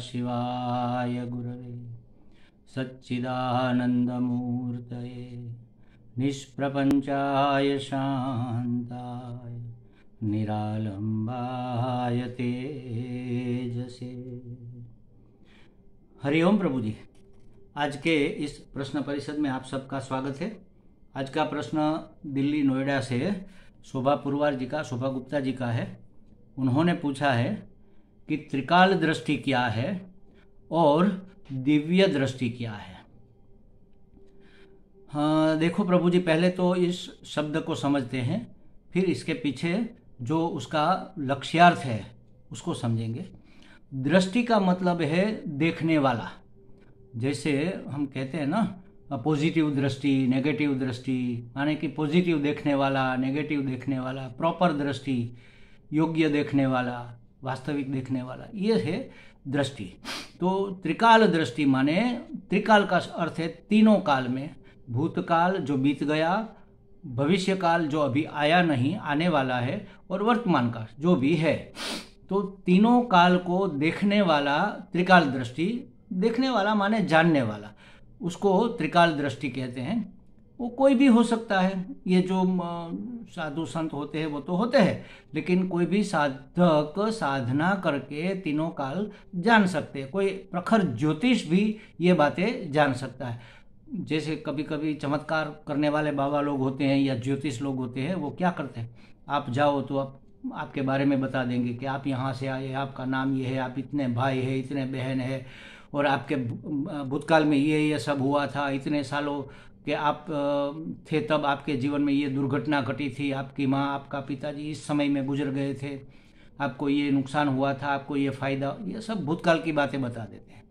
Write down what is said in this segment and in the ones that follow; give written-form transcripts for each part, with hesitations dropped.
सदाशिवाय गुरवे सच्चिदानन्दमूर्तये निष्प्रपञ्चाय शान्ताय निरालम्बाय तेजसे। हरिओम प्रभु जी। आज के इस प्रश्न परिषद में आप सबका स्वागत है। आज का प्रश्न दिल्ली नोएडा से शोभा पुरवार जी का, शोभा गुप्ता जी का है। उन्होंने पूछा है कि त्रिकाल दृष्टि क्या है और दिव्य दृष्टि क्या है। हाँ देखो प्रभु जी, पहले तो इस शब्द को समझते हैं, फिर इसके पीछे जो उसका लक्ष्यार्थ है उसको समझेंगे। दृष्टि का मतलब है देखने वाला। जैसे हम कहते हैं ना, पॉजिटिव दृष्टि, नेगेटिव दृष्टि, माने कि पॉजिटिव देखने वाला, नेगेटिव देखने वाला, प्रॉपर दृष्टि, योग्य देखने वाला, वास्तविक देखने वाला, ये है दृष्टि। तो त्रिकाल दृष्टि माने, त्रिकाल का अर्थ है तीनों काल में, भूतकाल जो बीत गया, भविष्य काल जो अभी आया नहीं, आने वाला है, और वर्तमान काल जो भी है। तो तीनों काल को देखने वाला त्रिकाल दृष्टि, देखने वाला माने जानने वाला, उसको त्रिकाल दृष्टि कहते हैं। वो कोई भी हो सकता है। ये जो साधु संत होते हैं वो तो होते हैं, लेकिन कोई भी साधक साधना करके तीनों काल जान सकते हैं। कोई प्रखर ज्योतिष भी ये बातें जान सकता है। जैसे कभी कभी चमत्कार करने वाले बाबा लोग होते हैं या ज्योतिष लोग होते हैं, वो क्या करते हैं, आप जाओ तो आपके बारे में बता देंगे कि आप यहाँ से आए, आपका नाम ये है, आप इतने भाई है, इतने बहन है, और आपके भूतकाल में ये सब हुआ था, इतने सालों के आप थे तब आपके जीवन में ये दुर्घटना घटी थी, आपकी माँ, आपका पिताजी इस समय में गुजर गए थे, आपको ये नुकसान हुआ था, आपको ये फायदा, ये सब भूतकाल की बातें बता देते हैं।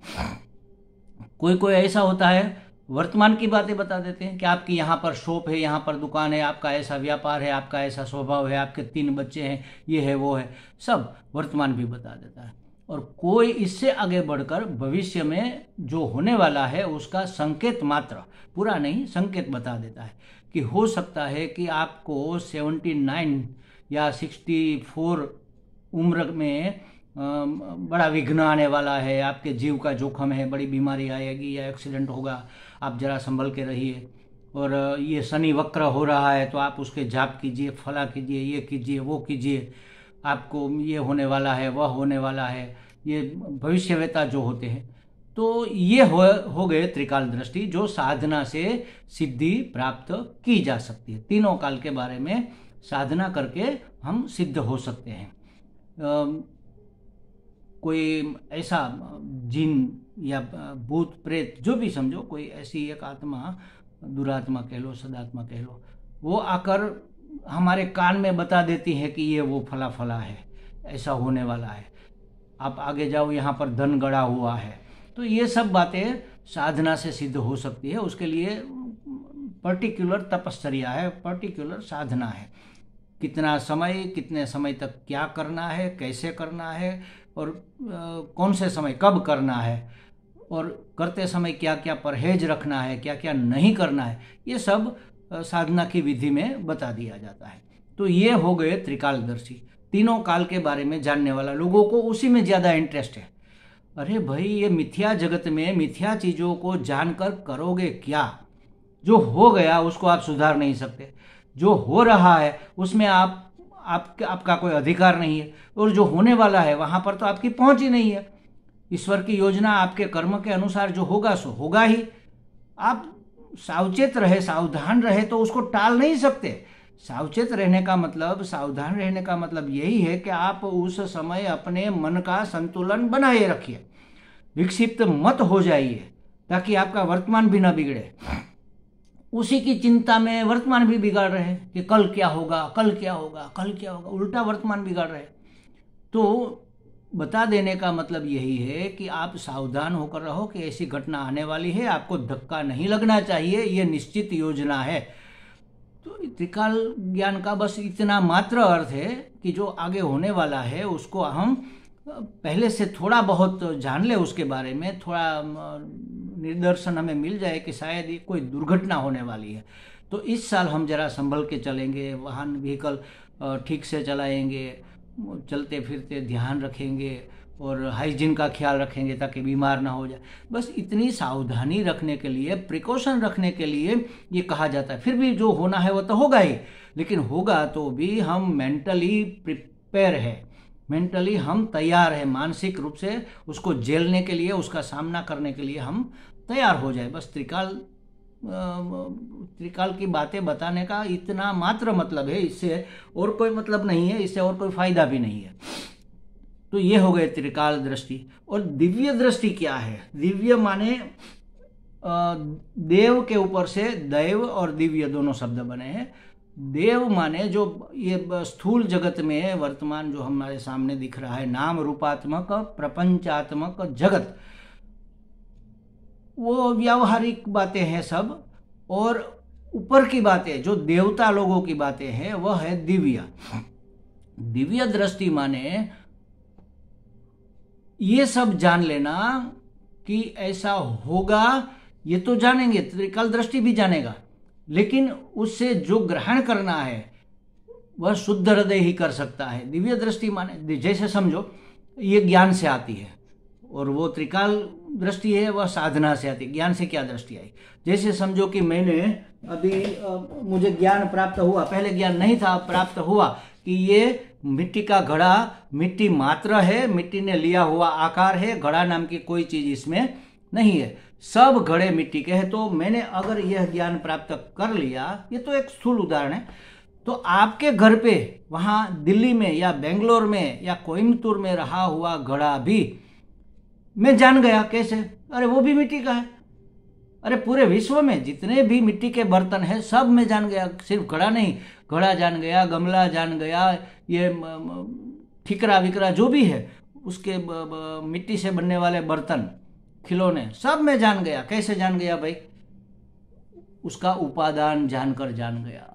कोई कोई ऐसा होता है वर्तमान की बातें बता देते हैं कि आपकी यहाँ पर शॉप है, यहाँ पर दुकान है, आपका ऐसा व्यापार है, आपका ऐसा स्वभाव है, आपके 3 बच्चे हैं, ये है वो है, सब वर्तमान भी बता देता है। और कोई इससे आगे बढ़कर भविष्य में जो होने वाला है उसका संकेत मात्र, पूरा नहीं, संकेत बता देता है कि हो सकता है कि आपको 79 या 64 उम्र में बड़ा विघ्न आने वाला है, आपके जीव का जोखम है, बड़ी बीमारी आएगी या एक्सीडेंट होगा, आप जरा संभल के रहिए। और ये शनि वक्र हो रहा है तो आप उसके जाप कीजिए, फला कीजिए, ये कीजिए, वो कीजिए, आपको ये होने वाला है, वह होने वाला है, ये भविष्यवेता जो होते हैं। तो ये हो गए त्रिकाल दृष्टि, जो साधना से सिद्धि प्राप्त की जा सकती है। तीनों काल के बारे में साधना करके हम सिद्ध हो सकते हैं। कोई ऐसा जिन या भूत प्रेत जो भी समझो, कोई ऐसी एक आत्मा, दुरात्मा कह लो, सदात्मा कह लो, वो आकर हमारे कान में बता देती है कि ये वो फला फला है, ऐसा होने वाला है, आप आगे जाओ, यहाँ पर धन गड़ा हुआ है। तो ये सब बातें साधना से सिद्ध हो सकती है। उसके लिए पर्टिकुलर तपश्चर्या है, पर्टिकुलर साधना है। कितना समय, कितने समय तक क्या करना है, कैसे करना है, और कौन से समय कब करना है, और करते समय क्या क्या परहेज रखना है, क्या क्या नहीं करना है, ये सब साधना की विधि में बता दिया जाता है। तो ये हो गए त्रिकालदर्शी, तीनों काल के बारे में जानने वाला। लोगों को उसी में ज़्यादा इंटरेस्ट है। अरे भाई, ये मिथ्या जगत में मिथ्या चीज़ों को जानकर करोगे क्या? जो हो गया उसको आप सुधार नहीं सकते, जो हो रहा है उसमें आपका कोई अधिकार नहीं है, और जो होने वाला है वहाँ पर तो आपकी पहुँच ही नहीं है। ईश्वर की योजना आपके कर्म के अनुसार जो होगा सो होगा ही। आप सावचेत रहे, सावधान रहे तो उसको टाल नहीं सकते। सावचेत रहने का मतलब, सावधान रहने का मतलब यही है कि आप उस समय अपने मन का संतुलन बनाए रखिए, विक्षिप्त मत हो जाइए, ताकि आपका वर्तमान भी ना बिगड़े। उसी की चिंता में वर्तमान भी बिगाड़ रहे कि कल क्या होगा, कल क्या होगा, कल क्या होगा, उल्टा वर्तमान बिगाड़ रहे। तो बता देने का मतलब यही है कि आप सावधान होकर रहो कि ऐसी घटना आने वाली है, आपको धक्का नहीं लगना चाहिए, ये निश्चित योजना है। तो त्रिकाल ज्ञान का बस इतना मात्र अर्थ है कि जो आगे होने वाला है उसको हम पहले से थोड़ा बहुत जान ले, उसके बारे में थोड़ा निदर्शन हमें मिल जाए कि शायद कोई दुर्घटना होने वाली है। तो इस साल हम जरा संभल के चलेंगे, वाहन व्हीकल ठीक से चलाएंगे, चलते फिरते ध्यान रखेंगे और हाइजीन का ख्याल रखेंगे ताकि बीमार ना हो जाए। बस इतनी सावधानी रखने के लिए, प्रिकॉशन रखने के लिए ये कहा जाता है। फिर भी जो होना है वो तो होगा ही, लेकिन होगा तो भी हम मेंटली प्रिपेयर है, मेंटली हम तैयार है, मानसिक रूप से उसको झेलने के लिए, उसका सामना करने के लिए हम तैयार हो जाए। बस त्रिकाल की बातें बताने का इतना मात्र मतलब है, इससे और कोई मतलब नहीं है, इससे और कोई फायदा भी नहीं है। तो ये हो गए त्रिकाल दृष्टि। और दिव्य दृष्टि क्या है? दिव्य माने देव के ऊपर से दैव और दिव्य दोनों शब्द बने हैं। देव माने जो ये स्थूल जगत में वर्तमान जो हमारे सामने दिख रहा है, नाम रूपात्मक प्रपंचात्मक जगत, वो व्यावहारिक बातें हैं सब। और ऊपर की बातें जो देवता लोगों की बातें हैं वह है दिव्य। दिव्य दृष्टि माने ये सब जान लेना कि ऐसा होगा, ये तो जानेंगे, त्रिकाल दृष्टि भी जानेगा, लेकिन उससे जो ग्रहण करना है वह शुद्ध हृदय ही कर सकता है। दिव्य दृष्टि माने जैसे समझो ये ज्ञान से आती है, और वो त्रिकाल दृष्टि है वह साधना से आती है। ज्ञान से क्या दृष्टि आई? जैसे समझो कि मैंने अभी मुझे ज्ञान प्राप्त हुआ, पहले ज्ञान नहीं था, प्राप्त हुआ कि ये मिट्टी का घड़ा मिट्टी मात्र है, मिट्टी ने लिया हुआ आकार है, घड़ा नाम की कोई चीज इसमें नहीं है, सब घड़े मिट्टी के हैं। तो मैंने अगर यह ज्ञान प्राप्त कर लिया, ये तो एक स्थूल उदाहरण है, तो आपके घर पे वहां दिल्ली में या बेंगलोर में या कोयम्बतूर में रहा हुआ घड़ा भी मैं जान गया। कैसे? अरे वो भी मिट्टी का है। अरे पूरे विश्व में जितने भी मिट्टी के बर्तन हैं सब मैं जान गया, सिर्फ घड़ा नहीं, घड़ा जान गया, गमला जान गया, ये ठिकरा विकरा जो भी है उसके मिट्टी से बनने वाले बर्तन, खिलौने, सब मैं जान गया। कैसे जान गया भाई? उसका उपादान जानकर जान गया,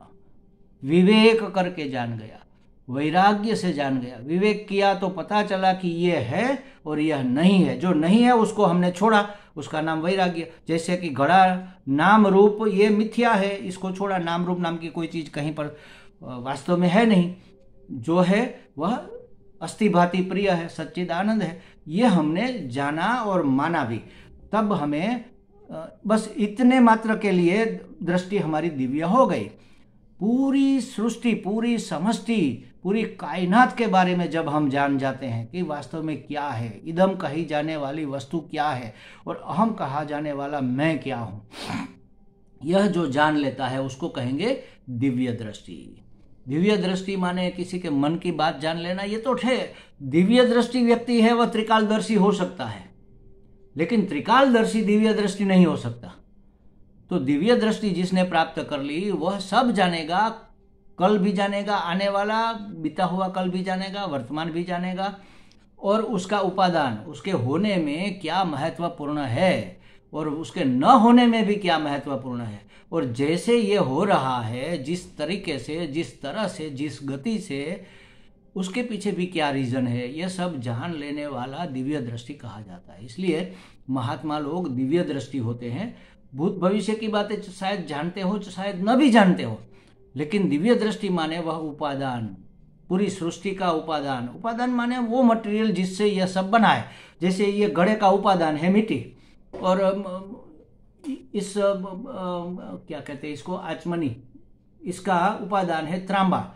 विवेक करके जान गया, वैराग्य से जान गया। विवेक किया तो पता चला कि ये है और यह नहीं है। जो नहीं है उसको हमने छोड़ा, उसका नाम वैराग्य। जैसे कि घड़ा नाम रूप ये मिथ्या है, इसको छोड़ा, नाम रूप नाम की कोई चीज कहीं पर वास्तव में है नहीं, जो है वह अस्थि भांति प्रिय है, सच्चिदानंद है। ये हमने जाना और माना भी। तब हमें बस इतने मात्र के लिए दृष्टि हमारी दिव्य हो गई। पूरी सृष्टि, पूरी समष्टि, पूरी कायनात के बारे में जब हम जान जाते हैं कि वास्तव में क्या है, इदम कही जाने वाली वस्तु क्या है और अहम कहा जाने वाला मैं क्या हूं, यह जो जान लेता है उसको कहेंगे दिव्य दृष्टि। दिव्य दृष्टि माने किसी के मन की बात जान लेना, ये तो है। दिव्य दृष्टि व्यक्ति है वह त्रिकालदर्शी हो सकता है, लेकिन त्रिकालदर्शी दिव्य दृष्टि नहीं हो सकता। तो दिव्य दृष्टि जिसने प्राप्त कर ली वह सब जानेगा, कल भी जानेगा, आने वाला बीता हुआ कल भी जानेगा, वर्तमान भी जानेगा, और उसका उपादान, उसके होने में क्या महत्वपूर्ण है और उसके न होने में भी क्या महत्वपूर्ण है, और जैसे ये हो रहा है, जिस तरीके से, जिस तरह से, जिस गति से, उसके पीछे भी क्या रीजन है, यह सब जान लेने वाला दिव्य दृष्टि कहा जाता है। इसलिए महात्मा लोग दिव्य दृष्टि होते हैं। भूत भविष्य की बातें शायद जानते हो, शायद न भी जानते हो, लेकिन दिव्य दृष्टि माने वह उपादान, पूरी सृष्टि का उपादान। उपादान माने वो मटेरियल जिससे यह सब बना है। जैसे ये घड़े का उपादान है मिट्टी, और इस क्या कहते हैं इसको, आचमनी, इसका उपादान है तांबा,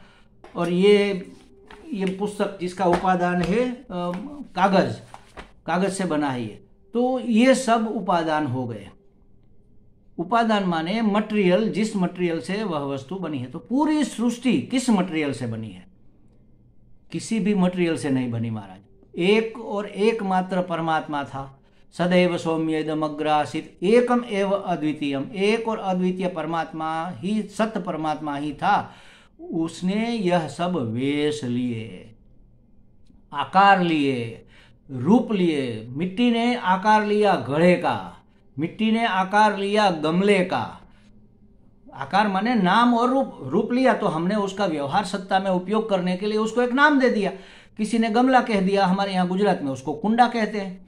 और ये पुस्तक जिसका उपादान है कागज से बना है ये। तो ये सब उपादान हो गए। उपादान माने मटेरियल, जिस मटेरियल से वह वस्तु बनी है। तो पूरी सृष्टि किस मटेरियल से बनी है? किसी भी मटेरियल से नहीं बनी महाराज। एक और एकमात्र परमात्मा था। सदैव सौम्य इदमग्र आसीत् एकम एव अद्वितीयम। एक और अद्वितीय परमात्मा ही, सत्य परमात्मा ही था। उसने यह सब वेश लिए, आकार लिए, रूप लिए। मिट्टी ने आकार लिया घड़े का, मिट्टी ने आकार लिया गमले का। आकार माने नाम और रूप। रूप लिया तो हमने उसका व्यवहार सत्ता में उपयोग करने के लिए उसको एक नाम दे दिया। किसी ने गमला कह दिया, हमारे यहाँ गुजरात में उसको कुंडा कहते हैं।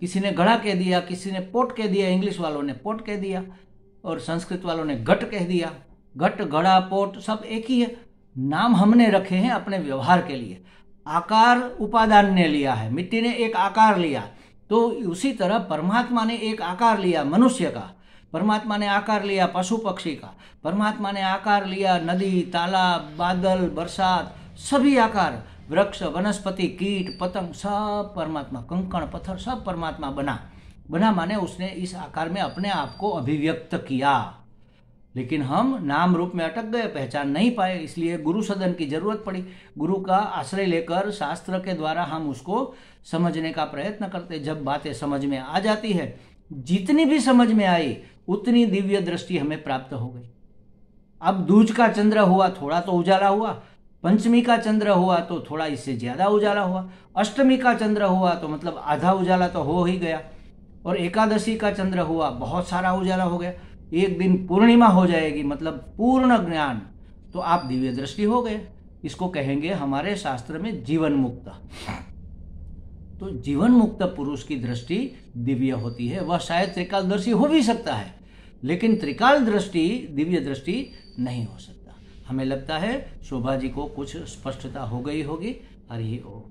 किसी ने घड़ा कह दिया, किसी ने पोट कह दिया, इंग्लिश वालों ने पोट कह दिया और संस्कृत वालों ने घट कह दिया। घट, घड़ा, पोट सब एक ही है। नाम हमने रखे हैं अपने व्यवहार के लिए, आकार उपादान ने रखे हैं अपने व्यवहार के लिए। आकार उपादान ने लिया है, मिट्टी ने एक आकार लिया, तो उसी तरह परमात्मा ने एक आकार लिया मनुष्य का, परमात्मा ने आकार लिया पशु पक्षी का, परमात्मा ने आकार लिया नदी, तालाब, बादल, बरसात, सभी आकार, वृक्ष, वनस्पति, कीट, पतंग, सब परमात्मा, कंकड़, पत्थर, सब परमात्मा बना माने उसने इस आकार में अपने आप को अभिव्यक्त किया। लेकिन हम नाम रूप में अटक गए, पहचान नहीं पाए, इसलिए गुरु सदन की जरूरत पड़ी। गुरु का आश्रय लेकर शास्त्र के द्वारा हम उसको समझने का प्रयत्न करते। जब बातें समझ में आ जाती है, जितनी भी समझ में आई उतनी दिव्य दृष्टि हमें प्राप्त हो गई। अब दूज का चंद्र हुआ, थोड़ा तो उजाला हुआ, पंचमी का चंद्र हुआ तो थोड़ा इससे ज्यादा उजाला हुआ, अष्टमी का चंद्र हुआ तो मतलब आधा उजाला तो हो ही गया, और एकादशी का चंद्र हुआ बहुत सारा उजाला हो गया। एक दिन पूर्णिमा हो जाएगी मतलब पूर्ण ज्ञान, तो आप दिव्य दृष्टि हो गए। इसको कहेंगे हमारे शास्त्र में जीवन मुक्त। तो जीवन मुक्त पुरुष की दृष्टि दिव्य होती है। वह शायद त्रिकालदर्शी हो भी सकता है, लेकिन त्रिकाल दृष्टि दिव्य दृष्टि नहीं हो सकता। हमें लगता है शोभा जी को कुछ स्पष्टता हो गई होगी। हरि ओम।